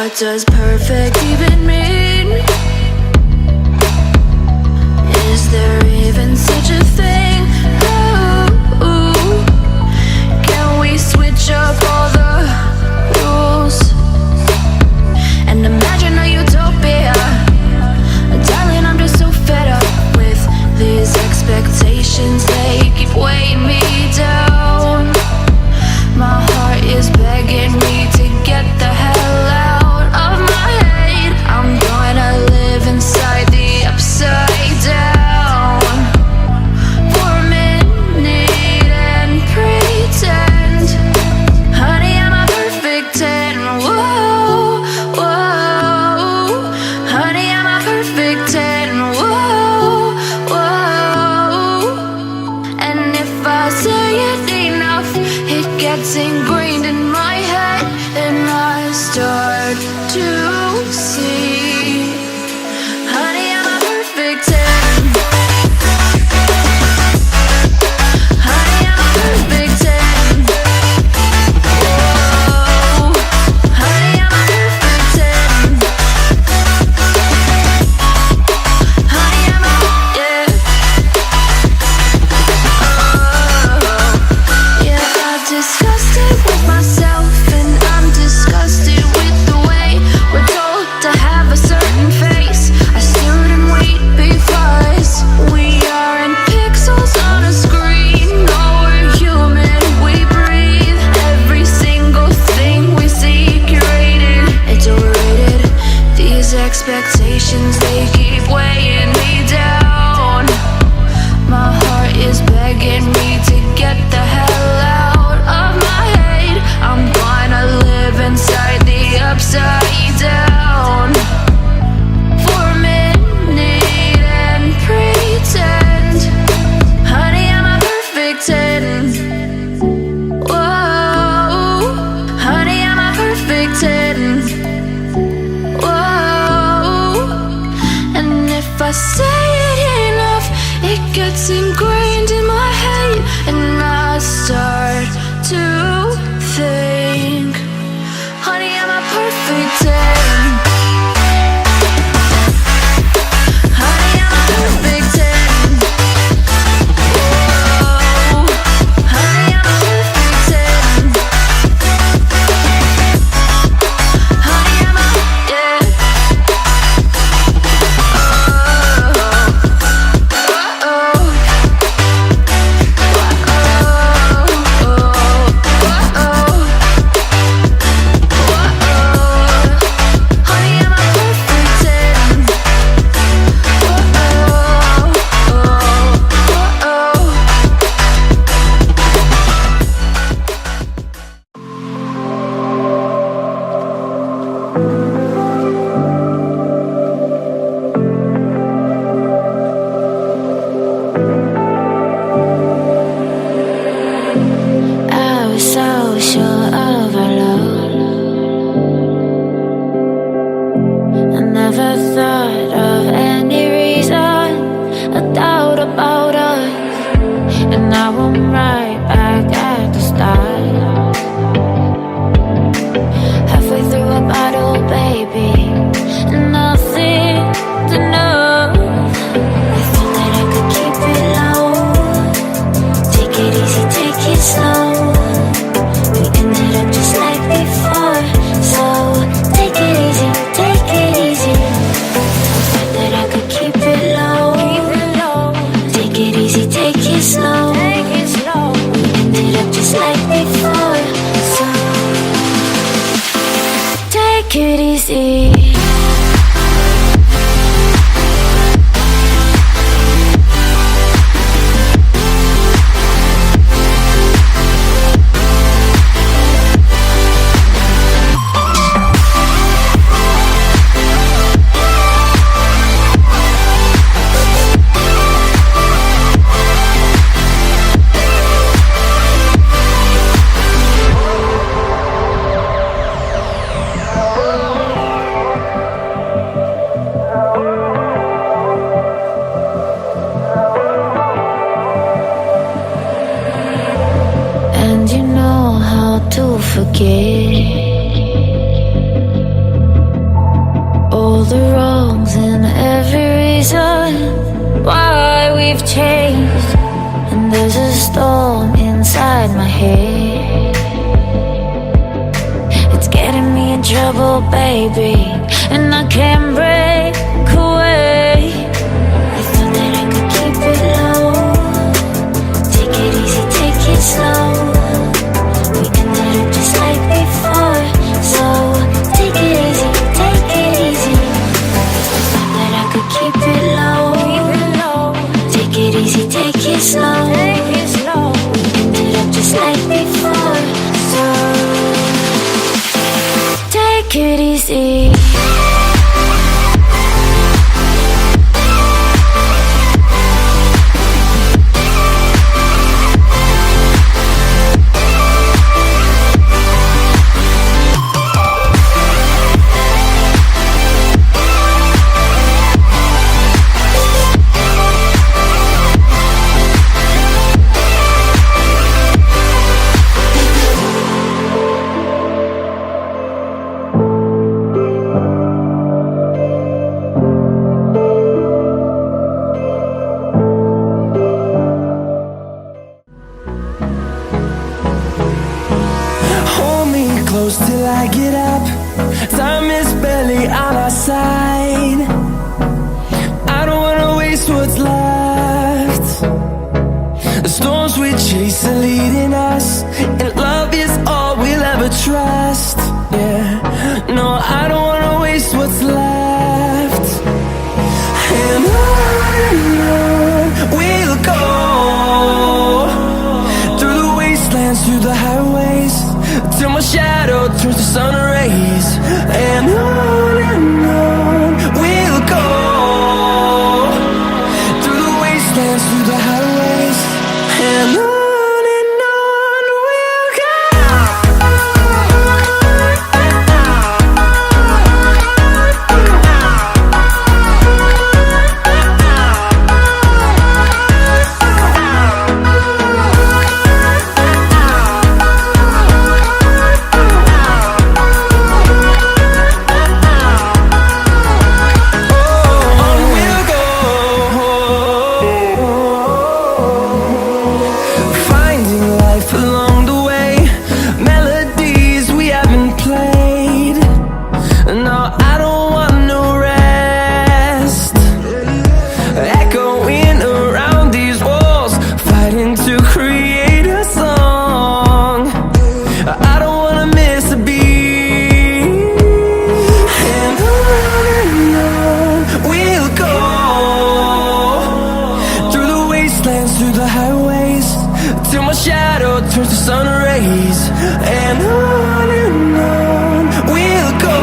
What does perfect even mean? Is there even such a thing? Ooh, can we switch up all the rules and imagine a utopia? Darling, I'm just so fed up with these expectations. They keep weighing me down. My heart is begging me to get the hell out of my head. I'm gonna live inside the upside down for a minute and pretend, honey, I'm a perfect 10. Whoa, whoa, honey, I'm a perfect 10. Whoa, whoa, and if I say it enough, it gets ingrained in my head, and I start to see, honey, I'm a perfect 10. Honey, I'm a perfect 10. Whoa, honey, I'm a perfect 10. Honey, I'm a, yeah. Yeah, I've discussed it with myself, and I'm disgusted with the way we're told to have a certain face. I stood and wait because we aren't pixels on a screen. No, we're human, we breathe. Every single thing we see curated. It's overrated. These expectations, they keep weighing me down. My heart is begging me to get the hell out of my head. I'm gonna live inside the upside down for a minute and pretend, honey, I'm a perfect 10. Whoa, honey, I'm a perfect 10. Whoa, and if I say it enough, it gets ingrained in my head, and I start to think, honey, I'm a perfect 10. Honey, I'm a perfect 10. Whoa, honey, I'm a perfect 10. Honey, I'm a, yeah. I was so sure of our love. I never thought of any reason, a doubt about us, and now I'm right back at the start. Halfway through a bottle, baby, and nothing to know. I thought that I could keep it low. Take it easy, take it slow. We ended up just like before, so take it easy, take it easy. I thought that I could keep it low, take it easy, take it slow. We ended up just like before, so take it easy. to forget. all the wrongs and every reason why we've changed. And there's a storm inside my head. It's getting me in trouble, baby, and I can't break away. I thought that I could keep it low. Take it easy, take it slow. We ended up just like before, so take it easy, take it easy. I thought that I could keep it low. Take it easy, take it slow. We ended up just like before, so take it easy. Close till I get up. Time is barely on our side. I don't wanna waste what's left. The storms we chase are leading us, and love is all we'll ever trust. Yeah, no, I don't wanna waste what's left. And on we'll go, through the wastelands, through the highways, till my shadow turns to sun rays. And on we'll go, through the wastelands, through the highways, and on we'll go. Through the highways, till my shadow turns to sun rays. And on we'll go,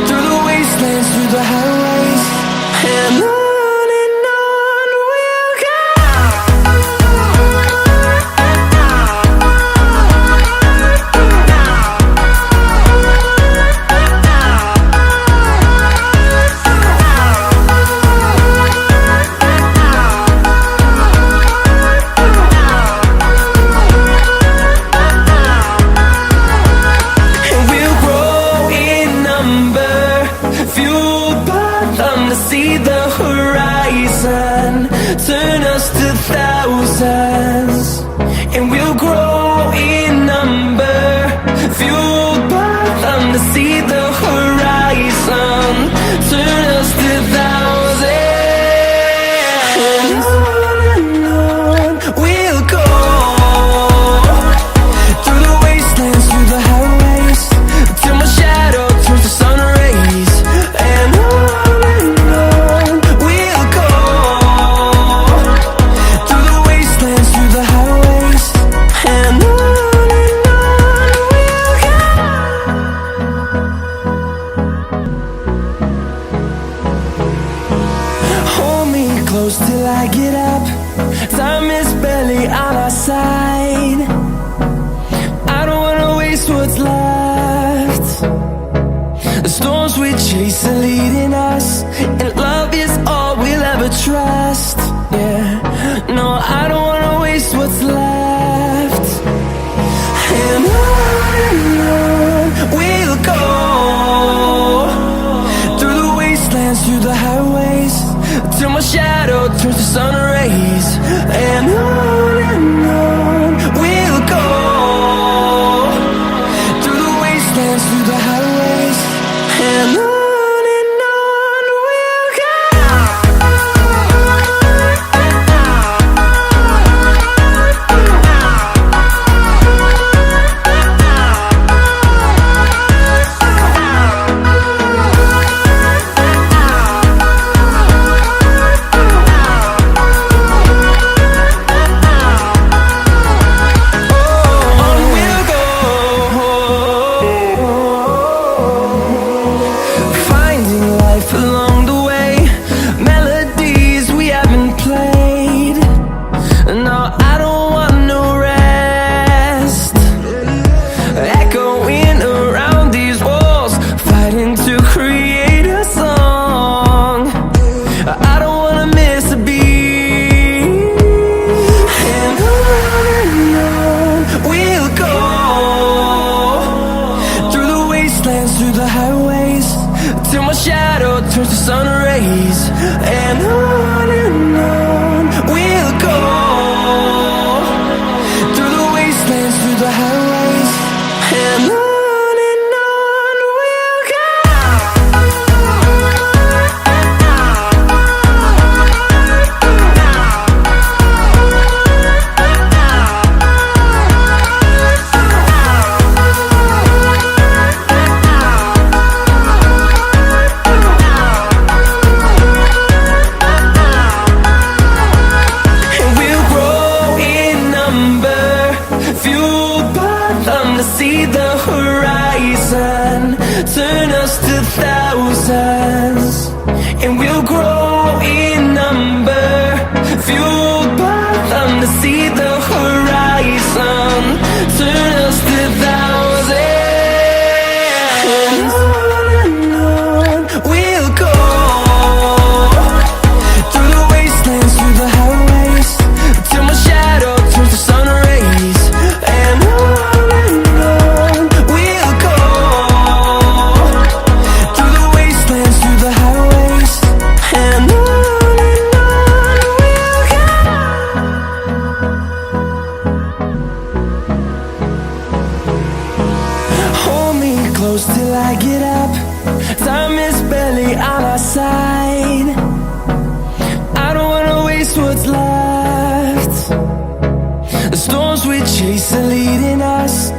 through the wastelands, through the highways, and on we'll go. See the horizon turn us to thousands, and we'll grow in number, fueled by them to see the horizon turn us to thousands. And on we'll go, through the wastelands, through the highways, till my shadow turns to sun rays. And close till I get up. Time is barely on our side. I don't wanna waste what's left. The storms we chase are leading us, and love is all we'll ever trust. Yeah, no, I don't wanna waste what's left. And on we'll go, till my shadow turns to sun rays. And on we'll go, through the wastelands, through the highways, and on we'll go. Along the way, melodies we haven't played. No, I don't want no rest. Echoing around these walls, fighting to create a song. I don't wanna miss a beat. And on we'll go, through the wastelands, through the highways, till my shadow turns to sun rays. And on we'll go, through the wastelands, through the highways, and on we'll go. See the horizon, turn us to thousands, and we'll grow in number, fueled by them to see the horizon, turn us to thousands. And on we'll go, through the wastelands, through the highways, till my shadow turns to sun rays. And close till I get up, time is barely on our side. I don't wanna waste what's left. The storms we chase are leading us